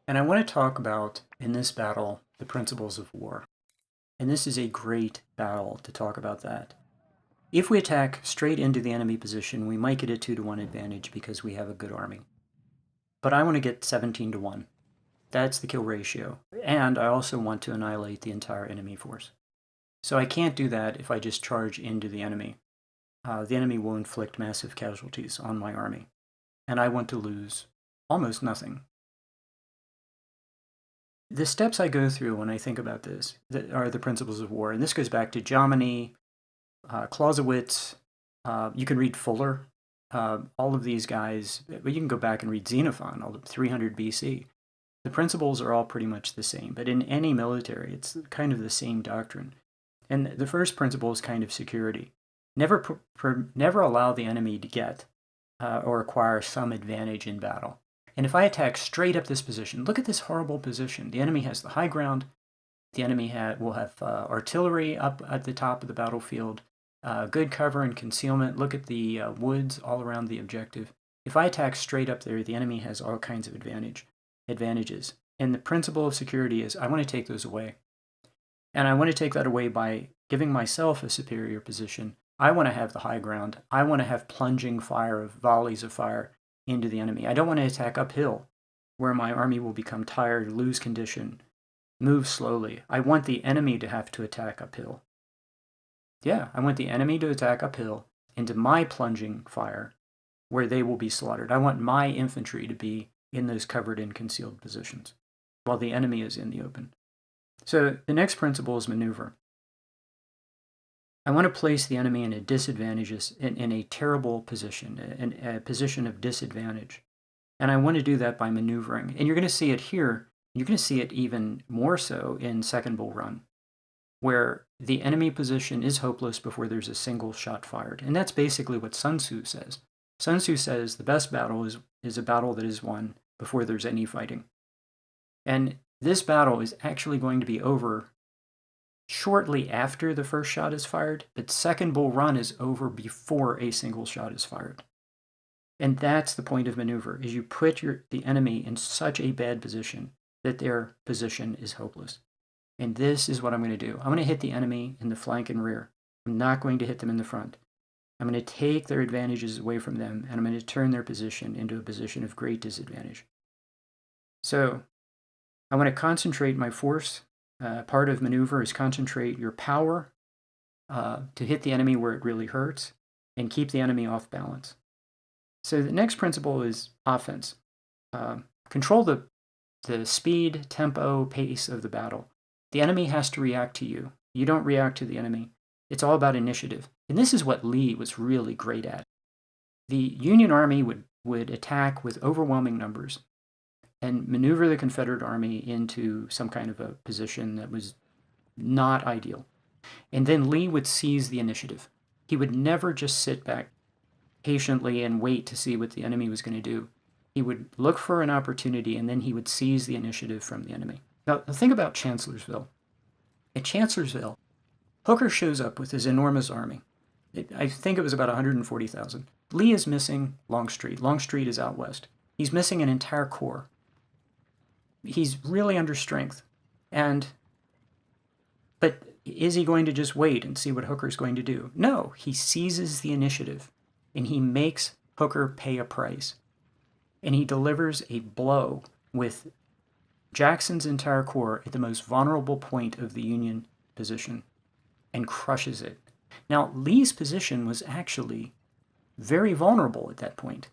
And I want to talk about, in this battle, the principles of war. And this is a great battle to talk about that. If we attack straight into the enemy position, we might get a 2-to-1 advantage because we have a good army. But I want to get 17-to-1. That's the kill ratio. And I also want to annihilate the entire enemy force. So I can't do that if I just charge into the enemy. The enemy will inflict massive casualties on my army. And I want to lose almost nothing. The steps I go through when I think about this are the principles of war. And this goes back to Jomini, Clausewitz. You can read Fuller. All of these guys, but you can go back and read Xenophon, all 300 BC. The principles are all pretty much the same, but in any military, it's kind of the same doctrine. And the first principle is kind of security. Never allow the enemy to get or acquire some advantage in battle. And if I attack straight up this position, look at this horrible position. The enemy has the high ground. The enemy will have artillery up at the top of the battlefield, good cover and concealment. Look at the woods all around the objective. If I attack straight up there, the enemy has all kinds of advantages. And the principle of security is I want to take those away. And I want to take that away by giving myself a superior position. I want to have the high ground. I want to have plunging fire of volleys of fire into the enemy. I don't want to attack uphill where my army will become tired, lose condition, move slowly. I want the enemy to have to attack uphill. Yeah, I want the enemy to attack uphill into my plunging fire where they will be slaughtered. I want my infantry to be in those covered and concealed positions while the enemy is in the open. So the next principle is maneuver. I want to place the enemy in a in a terrible position, in a position of disadvantage. And I want to do that by maneuvering. And you're going to see it here. You're going to see it even more so in Second Bull Run, where the enemy position is hopeless before there's a single shot fired. And that's basically what Sun Tzu says. Sun Tzu says the best battle is a battle that is won before there's any fighting. And this battle is actually going to be over shortly after the first shot is fired, but Second Bull Run is over before a single shot is fired. And that's the point of maneuver, is you put the enemy in such a bad position that their position is hopeless. And this is what I'm going to do. I'm going to hit the enemy in the flank and rear. I'm not going to hit them in the front. I'm going to take their advantages away from them, and I'm going to turn their position into a position of great disadvantage. So I want to concentrate my force. Part of maneuver is concentrate your power to hit the enemy where it really hurts and keep the enemy off balance. So the next principle is offense. Control the speed, tempo, pace of the battle. The enemy has to react to you. You don't react to the enemy. It's all about initiative. And this is what Lee was really great at. The Union Army would attack with overwhelming numbers and maneuver the Confederate Army into some kind of a position that was not ideal. And then Lee would seize the initiative. He would never just sit back patiently and wait to see what the enemy was going to do. He would look for an opportunity, and then he would seize the initiative from the enemy. Now, think about Chancellorsville. At Chancellorsville, Hooker shows up with his enormous army. I think it was about 140,000. Lee is missing Longstreet. Longstreet is out west. He's missing an entire corps. He's really under strength. But is he going to just wait and see what Hooker's going to do? No, he seizes the initiative, and he makes Hooker pay a price. And he delivers a blow with Jackson's entire corps at the most vulnerable point of the Union position and crushes it. Now, Lee's position was actually very vulnerable at that point,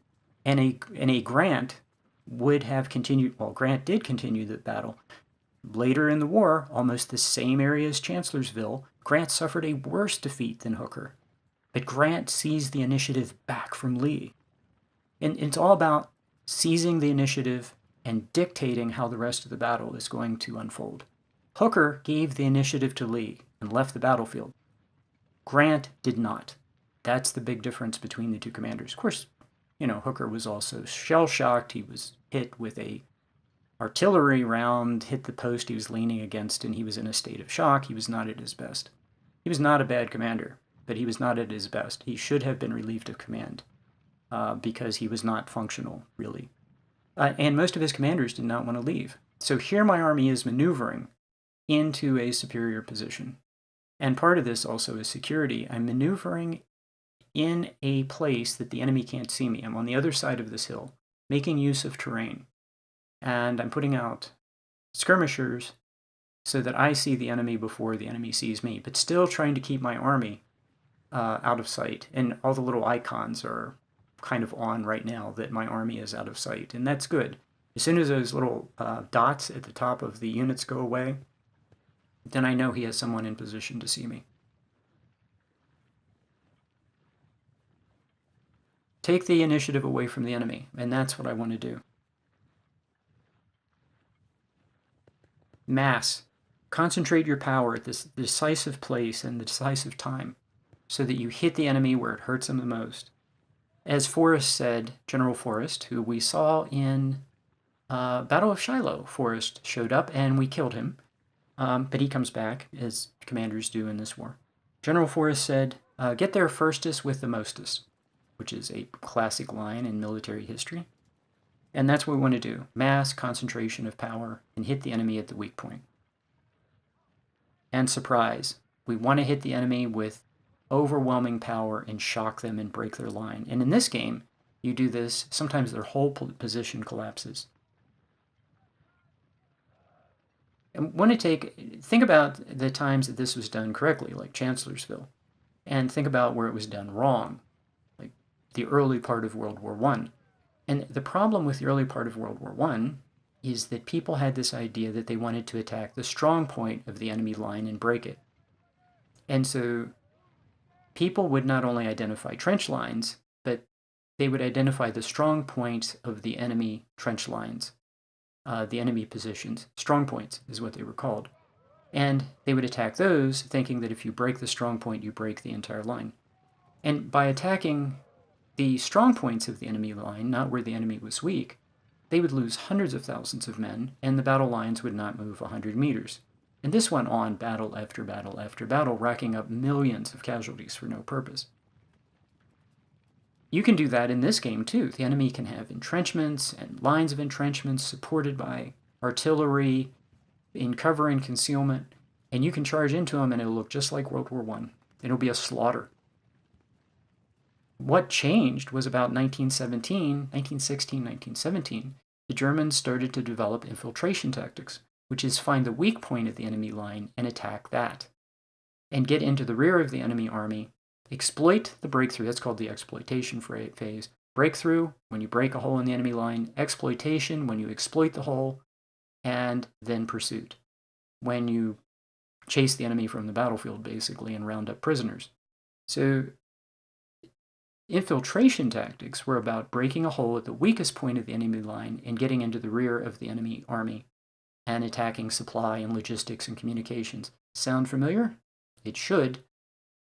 and a Grant would have continued. Well, Grant did continue the battle. Later in the war, almost the same area as Chancellorsville, Grant suffered a worse defeat than Hooker. But Grant seized the initiative back from Lee. And it's all about seizing the initiative and dictating how the rest of the battle is going to unfold. Hooker gave the initiative to Lee and left the battlefield. Grant did not. That's the big difference between the two commanders. Of course, Hooker was also shell-shocked. He was hit with a artillery round, hit the post he was leaning against, and he was in a state of shock. He was not at his best. He was not a bad commander, but he was not at his best. He should have been relieved of command because he was not functional, really. and most of his commanders did not want to leave. So here my army is maneuvering into a superior position. And part of this also is security. I'm maneuvering in a place that the enemy can't see me. I'm on the other side of this hill, making use of terrain. And I'm putting out skirmishers so that I see the enemy before the enemy sees me, but still trying to keep my army out of sight. And all the little icons are kind of on right now that my army is out of sight, and that's good. As soon as those little dots at the top of the units go away, then I know he has someone in position to see me. Take the initiative away from the enemy, and that's what I want to do. Mass. Concentrate your power at this decisive place and the decisive time so that you hit the enemy where it hurts them the most. As Forrest said, General Forrest, who we saw in Battle of Shiloh, Forrest showed up and we killed him, but he comes back, as commanders do in this war. General Forrest said, get there firstest with the mostest, which is a classic line in military history. And that's what we want to do. Mass concentration of power and hit the enemy at the weak point. And surprise. We want to hit the enemy with overwhelming power and shock them and break their line. And in this game, you do this, sometimes their whole position collapses. And want to think about the times that this was done correctly, like Chancellorsville, and think about where it was done wrong, like the early part of World War I. And the problem with the early part of World War I is that people had this idea that they wanted to attack the strong point of the enemy line and break it. And so people would not only identify trench lines, but they would identify the strong points of the enemy trench lines, the enemy positions. Strong points is what they were called. And they would attack those, thinking that if you break the strong point, you break the entire line. And by attacking the strong points of the enemy line, not where the enemy was weak, they would lose hundreds of thousands of men, and the battle lines would not move 100 meters. And this went on battle after battle after battle, racking up millions of casualties for no purpose. You can do that in this game too. The enemy can have entrenchments and lines of entrenchments supported by artillery in cover and concealment, and you can charge into them and it'll look just like World War I. It'll be a slaughter. What changed was about 1916, 1917, the Germans started to develop infiltration tactics, which is find the weak point of the enemy line and attack that, and get into the rear of the enemy army, exploit the breakthrough, that's called the exploitation phase, breakthrough, when you break a hole in the enemy line, exploitation, when you exploit the hole, and then pursuit, when you chase the enemy from the battlefield, basically, and round up prisoners. So infiltration tactics were about breaking a hole at the weakest point of the enemy line and getting into the rear of the enemy army and attacking supply and logistics and communications. Sound familiar? It should.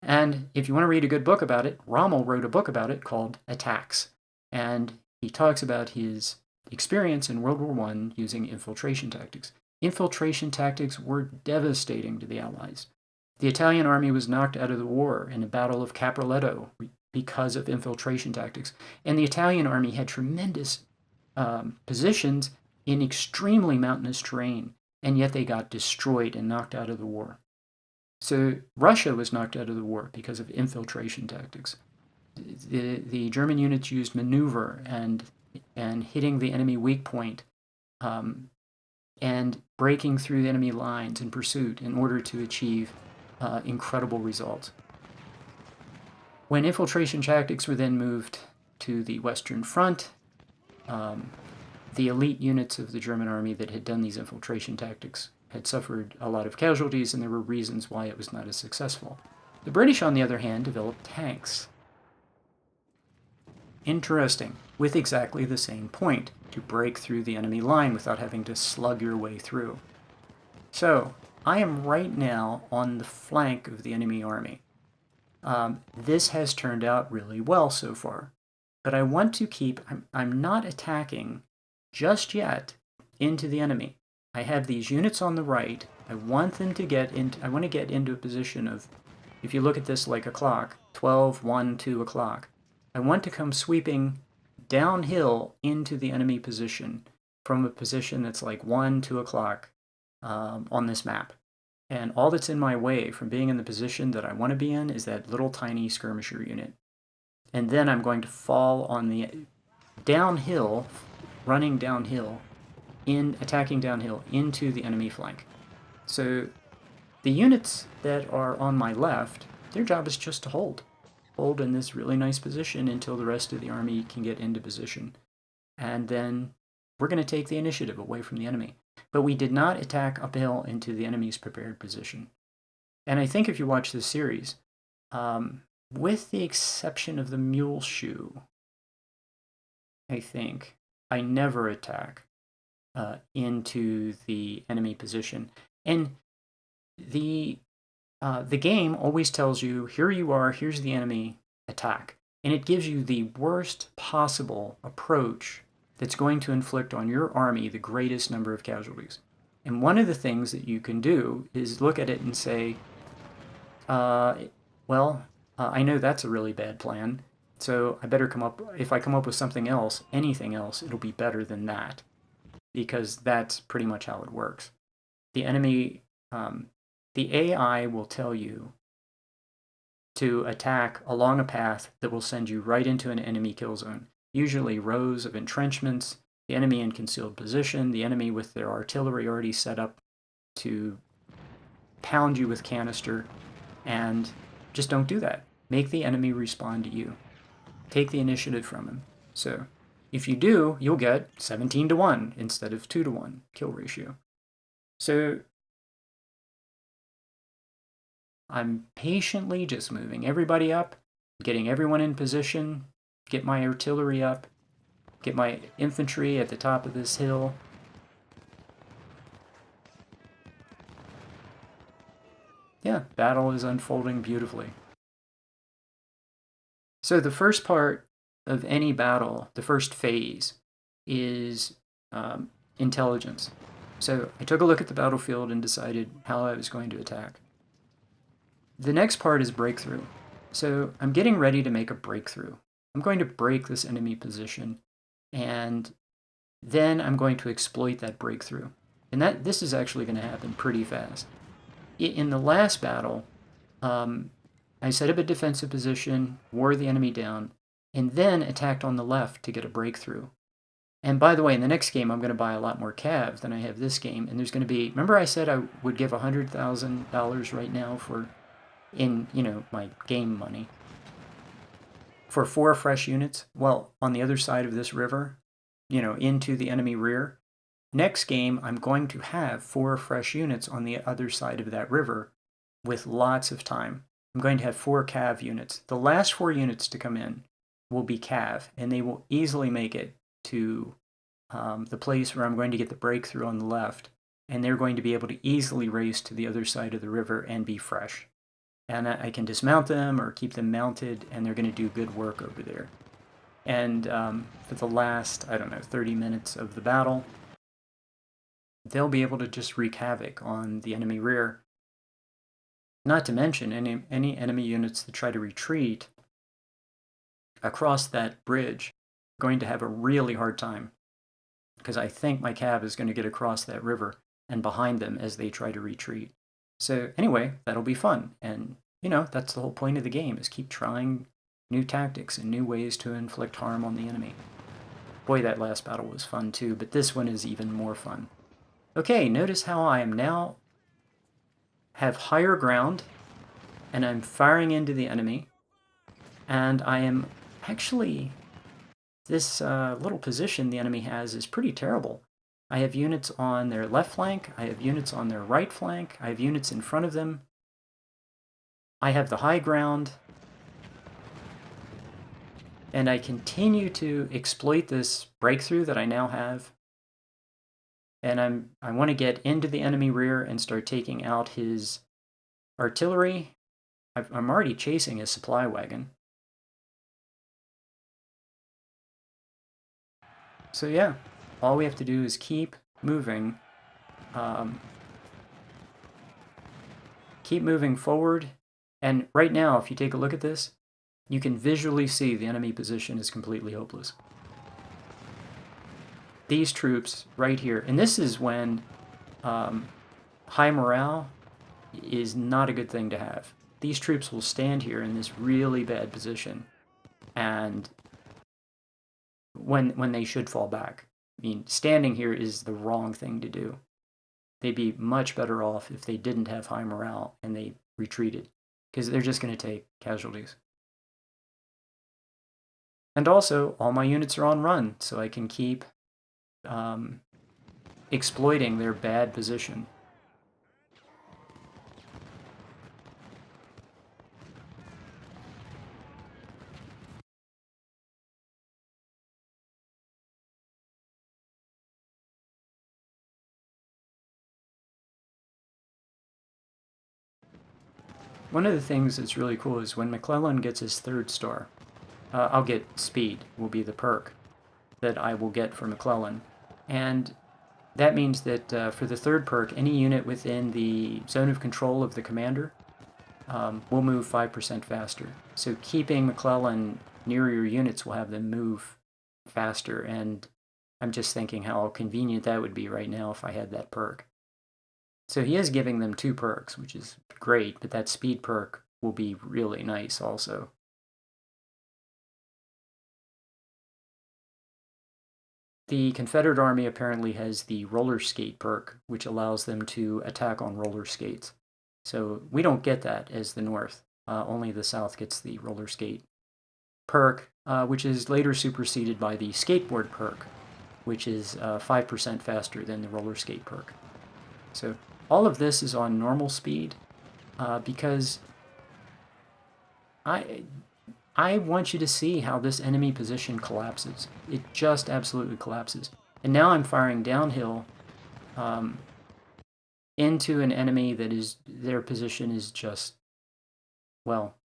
And if you want to read a good book about it, Rommel wrote a book about it called Attacks. And he talks about his experience in World War I using infiltration tactics. Infiltration tactics were devastating to the Allies. The Italian army was knocked out of the war in the Battle of Caporetto because of infiltration tactics. And the Italian army had tremendous positions in extremely mountainous terrain, and yet they got destroyed and knocked out of the war. So Russia was knocked out of the war because of infiltration tactics. The German units used maneuver and hitting the enemy weak point and breaking through the enemy lines in pursuit in order to achieve incredible results. When infiltration tactics were then moved to the Western Front, the elite units of the German army that had done these infiltration tactics had suffered a lot of casualties, and there were reasons why it was not as successful. The British, on the other hand, developed tanks. Interesting, with exactly the same point, to break through the enemy line without having to slug your way through. So, I am right now on the flank of the enemy army. This has turned out really well so far, but I want to keep, I'm not attacking just yet into the enemy. I have these units on the right. I want them to get into, I want to get into a position of, if you look at this like a clock, 12, 1, 2 o'clock. I want to come sweeping downhill into the enemy position from a position that's like 1, 2 o'clock on this map. And all that's in my way from being in the position that I want to be in is that little tiny skirmisher unit. And then I'm going to fall on the downhill, running downhill, attacking downhill into the enemy flank. So the units that are on my left, their job is just to hold in this really nice position until the rest of the army can get into position. And then we're going to take the initiative away from the enemy. But we did not attack uphill into the enemy's prepared position. And I think if you watch this series, with the exception of the mule shoe, I think I never attack into the enemy position. And the game always tells you, here you are, here's the enemy, attack. And it gives you the worst possible approach that's going to inflict on your army the greatest number of casualties. And one of the things that you can do is look at it and say, I know that's a really bad plan, so I better if I come up with something else, anything else, it'll be better than that. Because that's pretty much how it works. The enemy, the AI will tell you to attack along a path that will send you right into an enemy kill zone. Usually rows of entrenchments, the enemy in concealed position, the enemy with their artillery already set up to pound you with canister, and just don't do that. Make the enemy respond to you. Take the initiative from him. So if you do, you'll get 17-1 instead of 2-1 kill ratio. So I'm patiently just moving everybody up, getting everyone in position, get my artillery up, get my infantry at the top of this hill. Yeah, battle is unfolding beautifully. So the first part of any battle, the first phase, is intelligence. So I took a look at the battlefield and decided how I was going to attack. The next part is breakthrough. So I'm getting ready to make a breakthrough. I'm going to break this enemy position, and then I'm going to exploit that breakthrough. And this is actually going to happen pretty fast. In the last battle, I set up a defensive position, wore the enemy down, and then attacked on the left to get a breakthrough. And by the way, in the next game, I'm going to buy a lot more cav than I have this game. And there's going to be, remember I said I would give $100,000 right now my game money for 4 fresh units? Well, on the other side of this river, into the enemy rear. Next game, I'm going to have 4 fresh units on the other side of that river with lots of time. I'm going to have 4 cav units. The last 4 units to come in will be cav, and they will easily make it to the place where I'm going to get the breakthrough on the left, and they're going to be able to easily race to the other side of the river and be fresh. And I can dismount them or keep them mounted, and they're going to do good work over there. And for the last, 30 minutes of the battle, they'll be able to just wreak havoc on the enemy rear. Not to mention any enemy units that try to retreat across that bridge are going to have a really hard time, because I think my cav is going to get across that river and behind them as they try to retreat. So anyway, that'll be fun. And, that's the whole point of the game, is keep trying new tactics and new ways to inflict harm on the enemy. Boy, that last battle was fun too, but this one is even more fun. Okay, notice how I am now have higher ground, and I'm firing into the enemy, and I am actually, this little position the enemy has is pretty terrible. I have units on their left flank, I have units on their right flank, I have units in front of them. I have the high ground, and I continue to exploit this breakthrough that I now have. And I want to get into the enemy rear and start taking out his artillery. I'm already chasing his supply wagon. So yeah, all we have to do is keep moving. Keep moving forward. And right now, if you take a look at this, you can visually see the enemy position is completely hopeless. these troops right here, and this is when high morale is not a good thing to have. These troops will stand here in this really bad position, and when they should fall back. I mean, standing here is the wrong thing to do. They'd be much better off if they didn't have high morale and they retreated, because they're just going to take casualties. And also, all my units are on run, so I can keep exploiting their bad position. One of the things that's really cool is when McClellan gets his 3rd star, I'll get speed, will be the perk that I will get for McClellan. And that means that for the 3rd perk, any unit within the zone of control of the commander will move 5% faster. So keeping McClellan near your units will have them move faster, and I'm just thinking how convenient that would be right now if I had that perk. So he is giving them 2 perks, which is great, but that speed perk will be really nice also. The Confederate Army apparently has the roller skate perk, which allows them to attack on roller skates. So we don't get that as the North. Only the South gets the roller skate perk, which is later superseded by the skateboard perk, which is 5% faster than the roller skate perk. So all of this is on normal speed because I want you to see how this enemy position collapses. It just absolutely collapses. And now I'm firing downhill into an enemy that is, their position is just, well,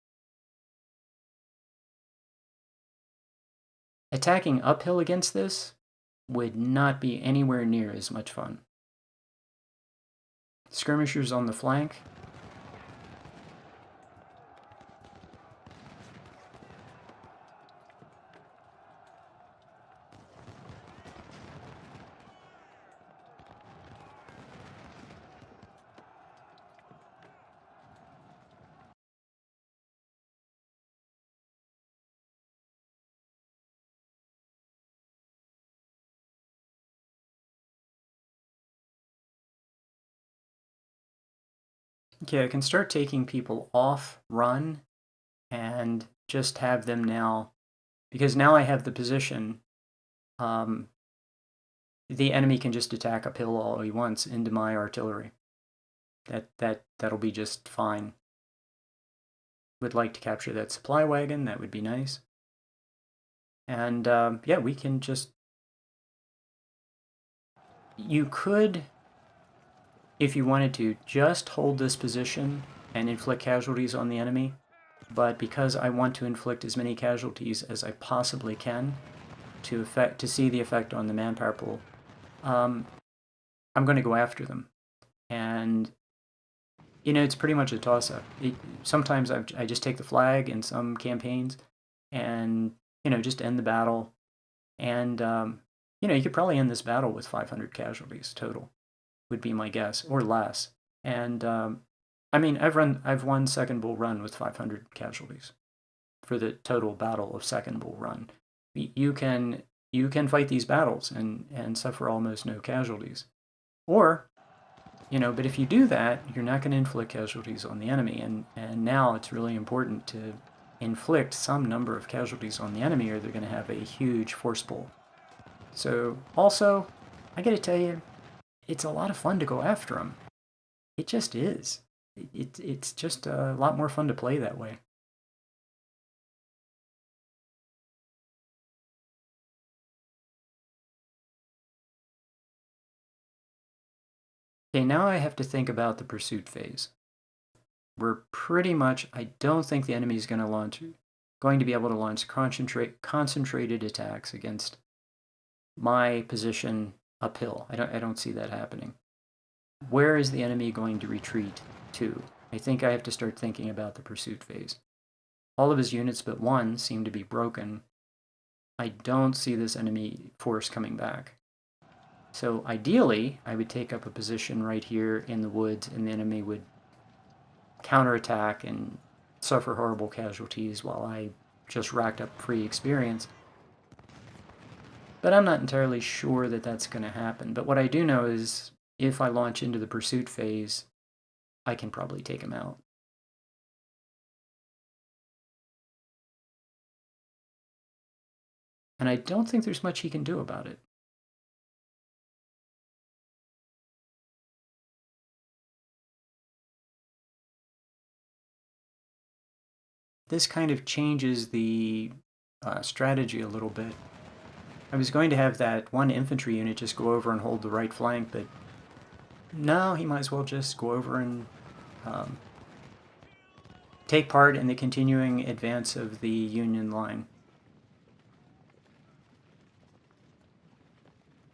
attacking uphill against this would not be anywhere near as much fun. Skirmishers on the flank. Okay, I can start taking people off run and just have them now, because now I have the position, the enemy can just attack uphill all he wants into my artillery. That'll be just fine. Would like to capture that supply wagon, that would be nice. And yeah, we can just, you could, if you wanted to, just hold this position and inflict casualties on the enemy. But because I want to inflict as many casualties as I possibly can to see the effect on the manpower pool, I'm going to go after them. And, you know, it's pretty much a toss-up. Sometimes I just take the flag in some campaigns and, you know, just end the battle. And, you know, you could probably end this battle with 500 casualties total, would be my guess, or less. And I mean, I've won Second Bull Run with 500 casualties for the total battle of Second Bull Run. You can fight these battles and suffer almost no casualties, or, you know, but if you do that, you're not going to inflict casualties on the enemy. And now it's really important to inflict some number of casualties on the enemy, or they're going to have a huge force pull. So also, I got to tell you, it's a lot of fun to go after them. It just is. It's just a lot more fun to play that way. Okay, now I have to think about the pursuit phase. We're pretty much, I don't think the enemy is going to be able to launch concentrated attacks against my position uphill. I don't see that happening. Where is the enemy going to retreat to? I think I have to start thinking about the pursuit phase. All of his units but one seem to be broken. I don't see this enemy force coming back. So ideally, I would take up a position right here in the woods, and the enemy would counterattack and suffer horrible casualties while I just racked up free experience. But I'm not entirely sure that that's going to happen. But what I do know is if I launch into the pursuit phase, I can probably take him out. And I don't think there's much he can do about it. This kind of changes the strategy a little bit. I was going to have that one infantry unit just go over and hold the right flank, but no, he might as well just go over and take part in the continuing advance of the Union line.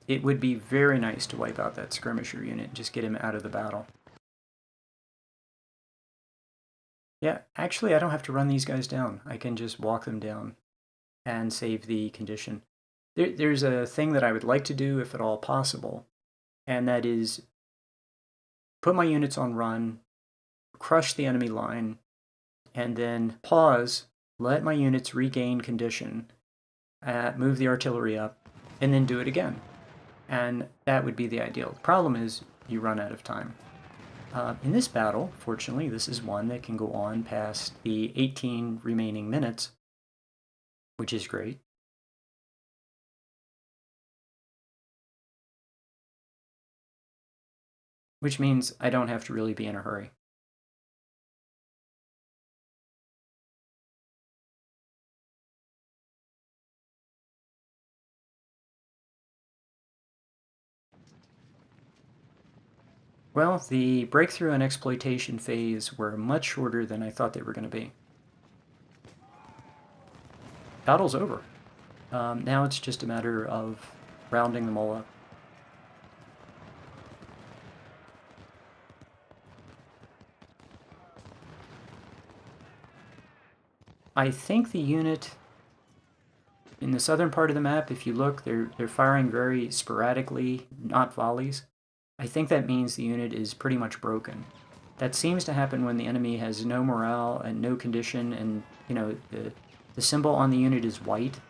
It would be very nice to wipe out that skirmisher unit and just get him out of the battle. Yeah, actually, I don't have to run these guys down. I can just walk them down and save the condition. There's a thing that I would like to do, if at all possible, and that is put my units on run, crush the enemy line, and then pause, let my units regain condition, move the artillery up, and then do it again. And that would be the ideal. The problem is you run out of time. In this battle, fortunately, this is one that can go on past the 18 remaining minutes, which is great. Which means I don't have to really be in a hurry. Well, the breakthrough and exploitation phase were much shorter than I thought they were going to be. Battle's over. Now it's just a matter of rounding them all up. I think the unit in the southern part of the map, if you look, they're firing very sporadically, not volleys. I think that means the unit is pretty much broken. That seems to happen when the enemy has no morale and no condition, and the symbol on the unit is white.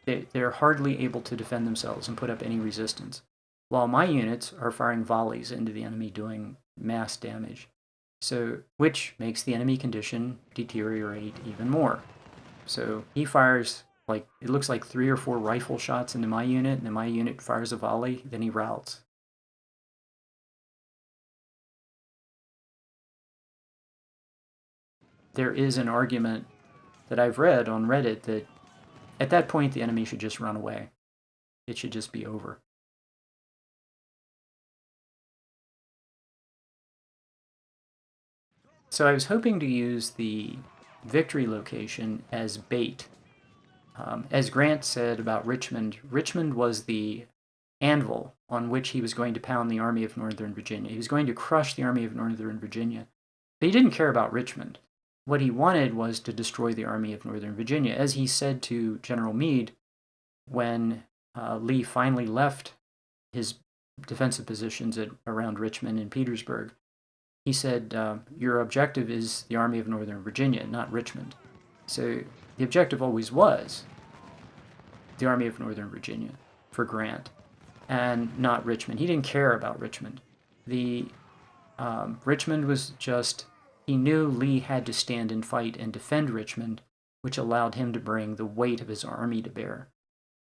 They're hardly able to defend themselves and put up any resistance, while my units are firing volleys into the enemy, doing mass damage. So, which makes the enemy condition deteriorate even more. So he fires, like, it looks like 3 or 4 rifle shots into my unit, and then my unit fires a volley, then he routs. There is an argument that I've read on Reddit that at that point the enemy should just run away. It should just be over. So I was hoping to use the victory location as bait. As Grant said about Richmond, Richmond was the anvil on which he was going to pound the Army of Northern Virginia. He was going to crush the Army of Northern Virginia. But he didn't care about Richmond. What he wanted was to destroy the Army of Northern Virginia. As he said to General Meade when Lee finally left his defensive positions around Richmond and Petersburg, he said, your objective is the Army of Northern Virginia, not Richmond. So the objective always was the Army of Northern Virginia for Grant, and not Richmond. He didn't care about Richmond. Richmond was just, he knew Lee had to stand and fight and defend Richmond, which allowed him to bring the weight of his army to bear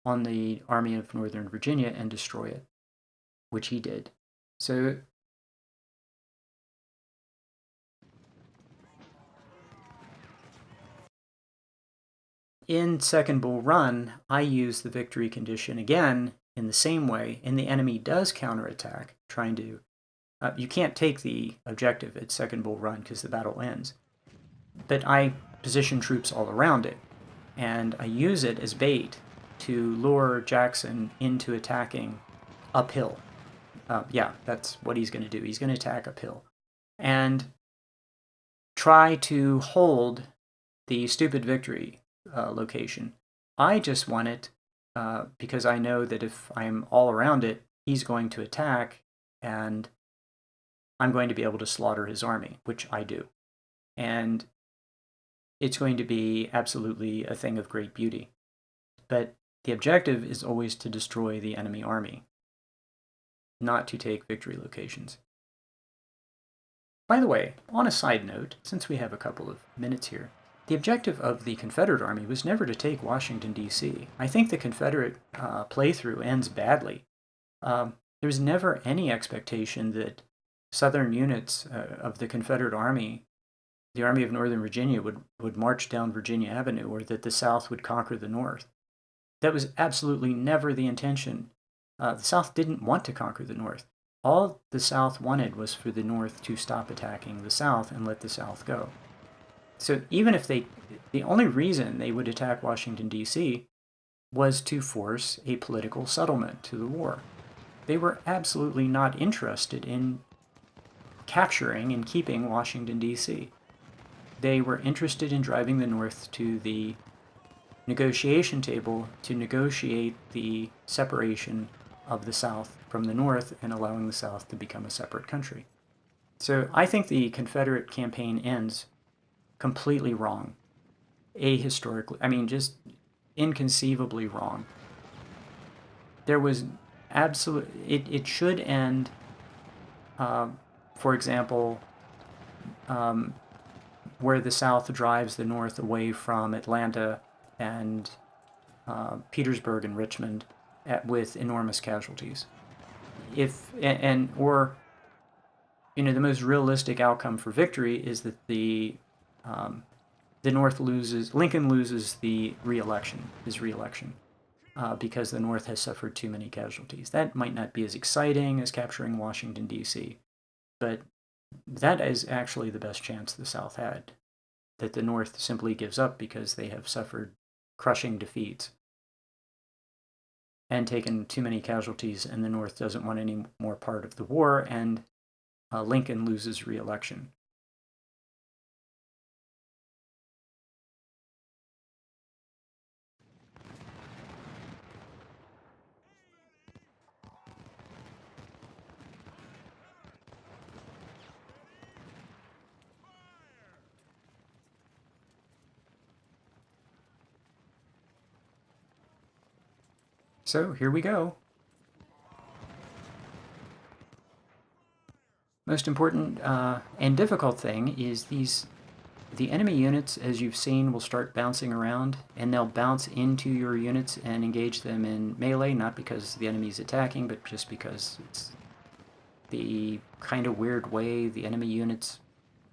on the Army of Northern Virginia and destroy it, which he did. So in Second Bull Run, I use the victory condition again in the same way, and the enemy does counterattack, trying to... you can't take the objective at Second Bull Run because the battle ends. But I position troops all around it, and I use it as bait to lure Jackson into attacking uphill. Yeah, that's what he's going to do. He's going to attack uphill. And try to hold the stupid victory location. I just want it because I know that if I'm all around it, he's going to attack, and I'm going to be able to slaughter his army, which I do. And it's going to be absolutely a thing of great beauty. But the objective is always to destroy the enemy army, not to take victory locations. By the way, on a side note, since we have a couple of minutes here, the objective of the Confederate Army was never to take Washington, D.C. I think the Confederate playthrough ends badly. There was never any expectation that Southern units of the Confederate Army, the Army of Northern Virginia, would march down Virginia Avenue, or that the South would conquer the North. That was absolutely never the intention. The South didn't want to conquer the North. All the South wanted was for the North to stop attacking the South and let the South go. So even if the only reason they would attack Washington, D.C. was to force a political settlement to the war. They were absolutely not interested in capturing and keeping Washington, D.C. They were interested in driving the North to the negotiation table to negotiate the separation of the South from the North and allowing the South to become a separate country. So I think the Confederate campaign ends completely wrong. Ahistorically, I mean, just inconceivably wrong. There was it should end, for example, where the South drives the North away from Atlanta and Petersburg and Richmond with enormous casualties. Or the most realistic outcome for victory is that the North loses, Lincoln loses his re-election, because the North has suffered too many casualties. That might not be as exciting as capturing Washington, D.C., but that is actually the best chance the South had, that the North simply gives up because they have suffered crushing defeats and taken too many casualties, and the North doesn't want any more part of the war, and Lincoln loses re-election. So here we go. Most important and difficult thing is the enemy units, as you've seen, will start bouncing around, and they'll bounce into your units and engage them in melee, not because the enemy's attacking, but just because it's the kind of weird way the enemy units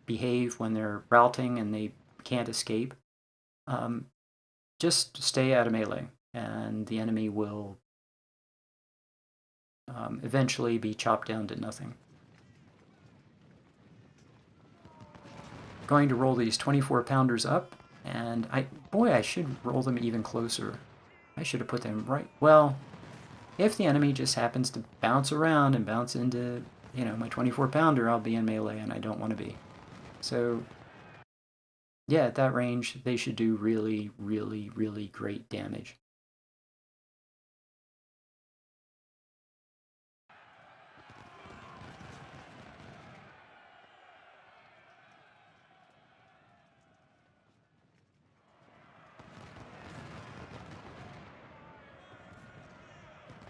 behave when they're routing and they can't escape. Just stay out of melee, and the enemy will eventually be chopped down to nothing. Going to roll these 24-pounders up, and I should roll them even closer. I should have put them right. Well, if the enemy just happens to bounce around and bounce into, my 24-pounder, I'll be in melee, and I don't want to be. So, yeah, at that range, they should do really, really, really great damage.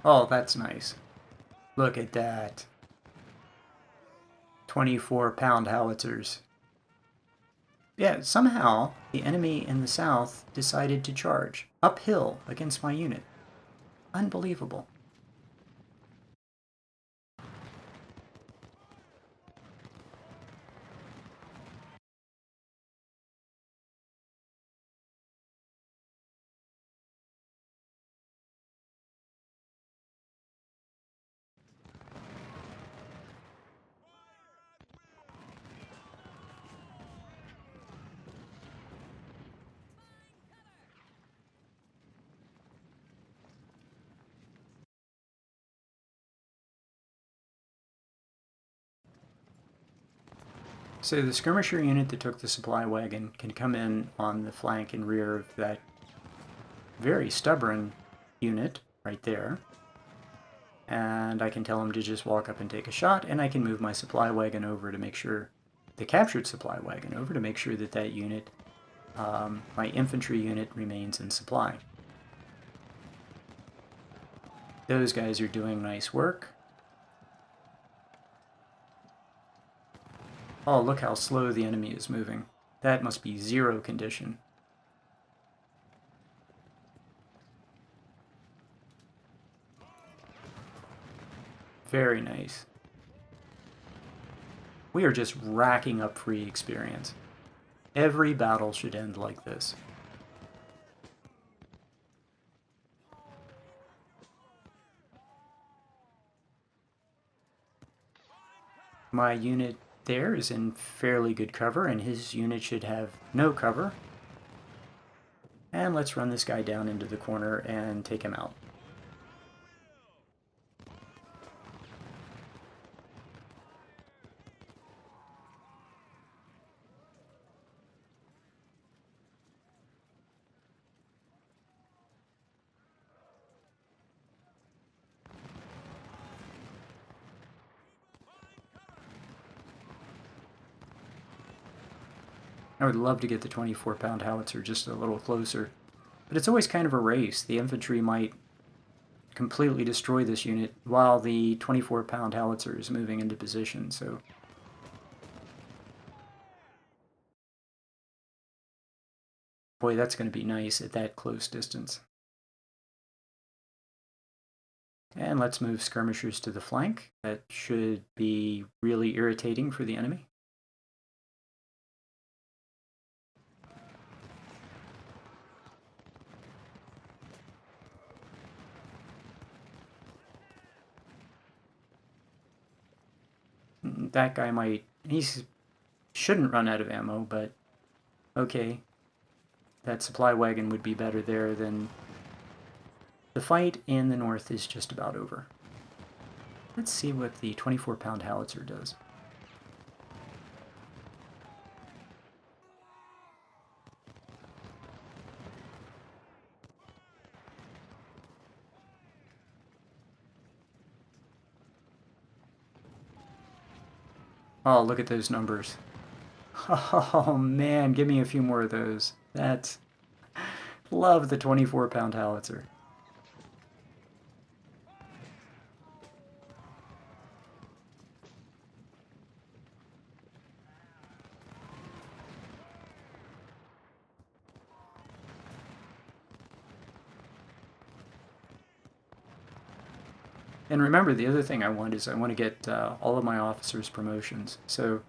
Oh, that's nice. Look at that. 24-pound howitzers. Yeah, somehow the enemy in the South decided to charge uphill against my unit. Unbelievable. So the skirmisher unit that took the supply wagon can come in on the flank and rear of that very stubborn unit right there. and I can tell him to just walk up and take a shot, and I can move my supply wagon over to make sure, the captured supply wagon over to make sure that that unit, my infantry unit, remains in supply. Those guys are doing nice work. Oh, look how slow the enemy is moving. That must be 0 condition. Very nice. We are just racking up free experience. Every battle should end like this. My unit there is in fairly good cover, and his unit should have no cover. And let's run this guy down into the corner and take him out. I would love to get the 24-pound howitzer just a little closer. But it's always kind of a race. The infantry might completely destroy this unit while the 24-pound howitzer is moving into position, so... Boy, that's going to be nice at that close distance. And let's move skirmishers to the flank. That should be really irritating for the enemy. That guy might... he shouldn't run out of ammo, but okay. That supply wagon would be better there than... The fight in the north is just about over. Let's see what the 24-pound howitzer does. Oh, look at those numbers. Oh man, give me a few more of those. That's... Love the 24-pound howitzer. And remember, the other thing I want is I want to get all of my officers promotions. So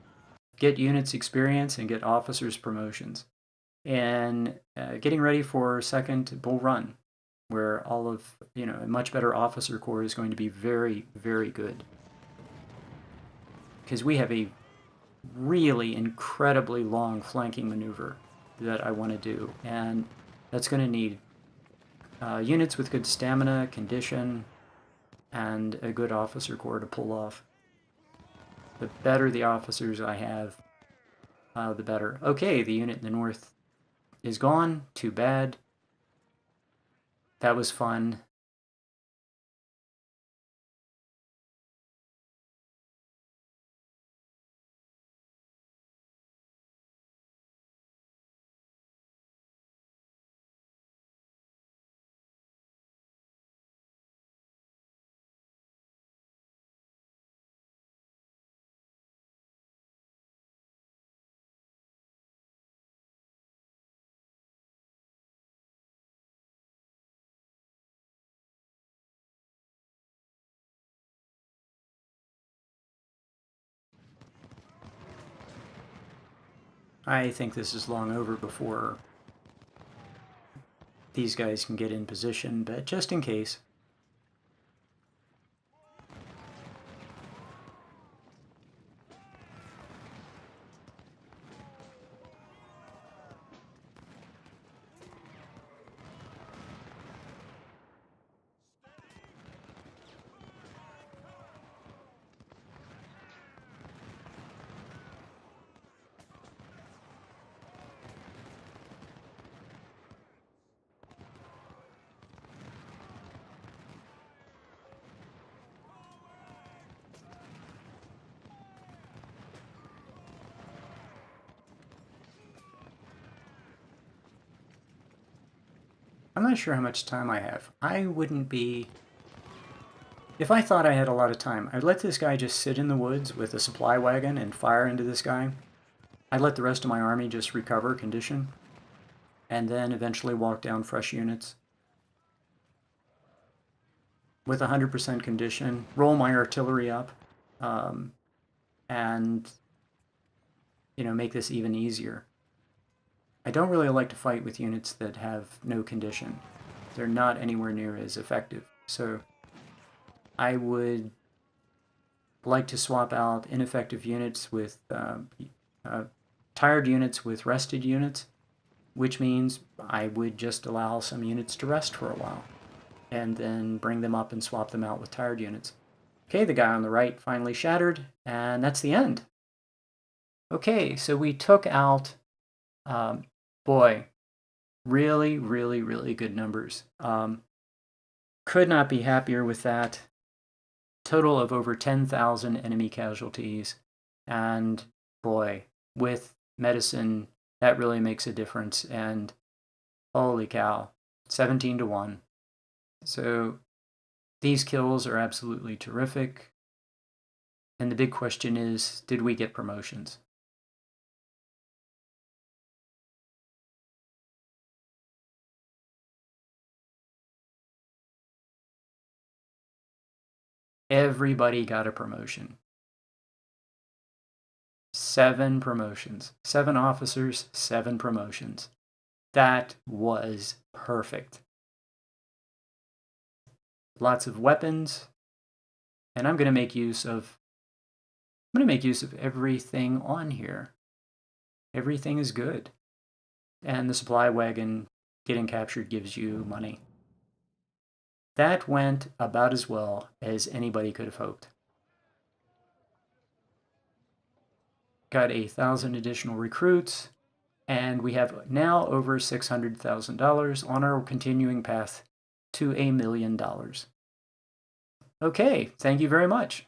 get units experience and get officers promotions. And getting ready for second Bull Run, where all of, a much better officer corps is going to be very, very good. Because we have a really incredibly long flanking maneuver that I want to do. And that's going to need units with good stamina, condition, and a good officer corps to pull off. The better the officers I have, the better. Okay, the unit in the north is gone. Too bad. That was fun. I think this is long over before these guys can get in position, but just in case. I'm not sure how much time I have. I wouldn't be... If I thought I had a lot of time, I'd let this guy just sit in the woods with a supply wagon and fire into this guy. I'd let the rest of my army just recover condition, and then eventually walk down fresh units. With 100% condition, roll my artillery up, and, you know, make this even easier. I don't really like to fight with units that have no condition. They're not anywhere near as effective. So I would like to swap out ineffective units with tired units with rested units, which means I would just allow some units to rest for a while and then bring them up and swap them out with tired units. Okay, the guy on the right finally shattered, and that's the end. Okay, so we took out, boy, really, really, really good numbers. Could not be happier with that. Total of over 10,000 enemy casualties, and boy, with medicine, that really makes a difference, and holy cow, 17 to 1. So these kills are absolutely terrific. And the big question is, did we get promotions? Everybody got a promotion. 7 promotions. 7 officers, 7 promotions. That was perfect. Lots of weapons. And I'm going to make use of everything on here. Everything is good. And the supply wagon getting captured gives you money. That went about as well as anybody could have hoped. Got 1,000 additional recruits, and we have now over $600,000 on our continuing path to $1 million. Okay, thank you very much.